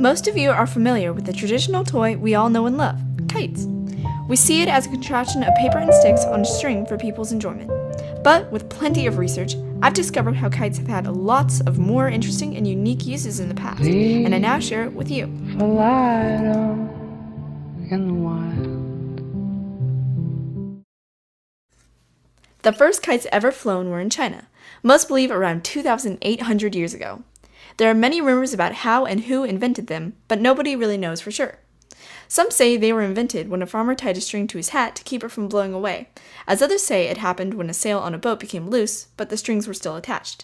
Most of you are familiar with the traditional toy we all know and love, kites. We see it as a contraption of paper and sticks on a string for people's enjoyment. But with plenty of research, I've discovered how kites have had lots of more interesting and unique uses in the past, and I now share it with you. The first kites ever flown were in China, most believe around 2,800 years ago. There are many rumors about how and who invented them, but nobody really knows for sure. Some say they were invented when a farmer tied a string to his hat to keep it from blowing away, as others say it happened when a sail on a boat became loose, but the strings were still attached.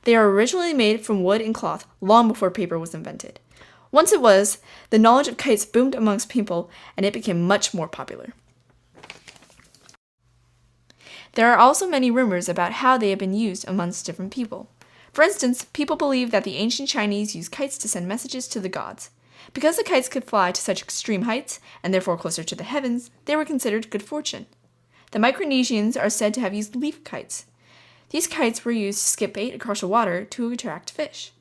They are originally made from wood and cloth long before paper was invented. Once it was, the knowledge of kites boomed amongst people, and it became much more popular. There are also many rumors about how they have been used amongst different people. For instance, people believe that the ancient Chinese used kites to send messages to the gods. Because the kites could fly to such extreme heights, and therefore closer to the heavens, they were considered good fortune. The Micronesians are said to have used leaf kites. These kites were used to skip bait across the water to attract fish.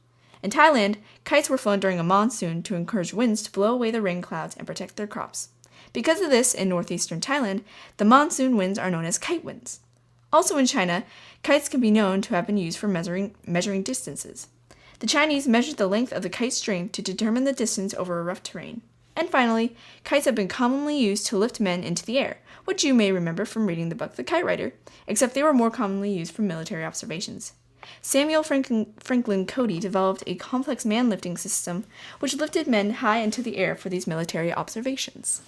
In Thailand, kites were flown during a monsoon to encourage winds to blow away the rain clouds and protect their crops. Because of this, in northeastern Thailand, the monsoon winds are known as kite winds. Also in China, kites can be known to have been used for measuring distances. The Chinese measured the length of the kite string to determine the distance over a rough terrain. And finally, kites have been commonly used to lift men into the air, which you may remember from reading the book The Kite Writer, except they were more commonly used for military observations. Samuel Franklin Cody developed a complex man-lifting system which lifted men high into the air for these military observations.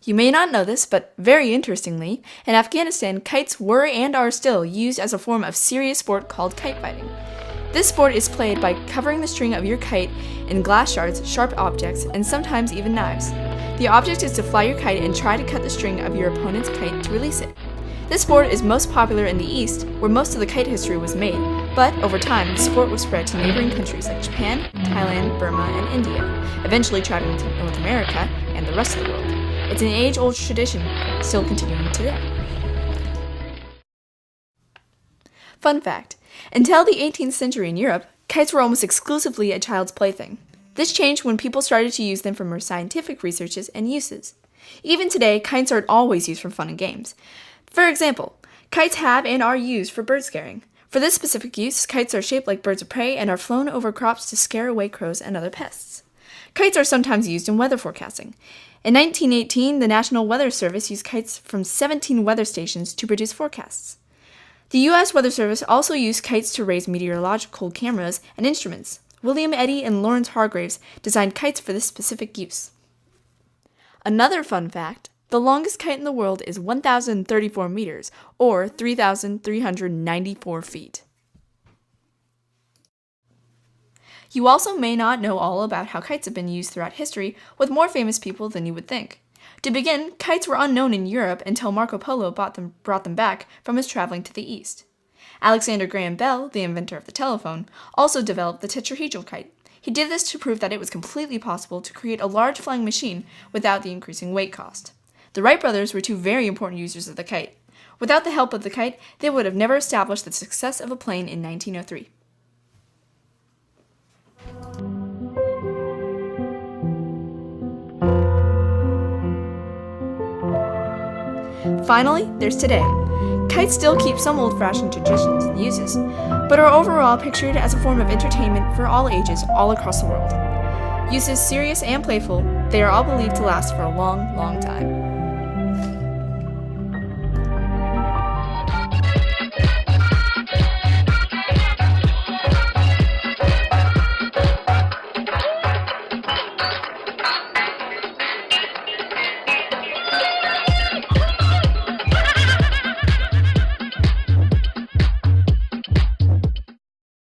You may not know this, but very interestingly, in Afghanistan, kites were and are still used as a form of serious sport called kite fighting. This sport is played by covering the string of your kite in glass shards, sharp objects, and sometimes even knives. The object is to fly your kite and try to cut the string of your opponent's kite to release it. This sport is most popular in the East, where most of the kite history was made, but over time, the sport was spread to neighboring countries like Japan, Thailand, Burma, and India, eventually traveling to North America and the rest of the world. It's an age-old tradition, still continuing today. Fun fact: until the 18th century in Europe, kites were almost exclusively a child's plaything. This changed when people started to use them for more scientific researches and uses. Even today, kites aren't always used for fun and games. For example, kites have and are used for bird scaring. For this specific use, kites are shaped like birds of prey and are flown over crops to scare away crows and other pests. Kites are sometimes used in weather forecasting. In 1918, the National Weather Service used kites from 17 weather stations to produce forecasts. The U.S. Weather Service also used kites to raise meteorological cameras and instruments. William Eddy and Lawrence Hargraves designed kites for this specific use. Another fun fact: the longest kite in the world is 1,034 meters, or 3,394 feet. You also may not know all about how kites have been used throughout history with more famous people than you would think. To begin, kites were unknown in Europe until Marco Polo brought them back from his traveling to the East. Alexander Graham Bell, the inventor of the telephone, also developed the tetrahedral kite. He did this to prove that it was completely possible to create a large flying machine without the increasing weight cost. The Wright brothers were two very important users of the kite. Without the help of the kite, they would have never established the success of a plane in 1903. Finally, there's today. Kites still keep some old-fashioned traditions and uses, but are overall pictured as a form of entertainment for all ages all across the world. Uses serious and playful, they are all believed to last for a long, long time.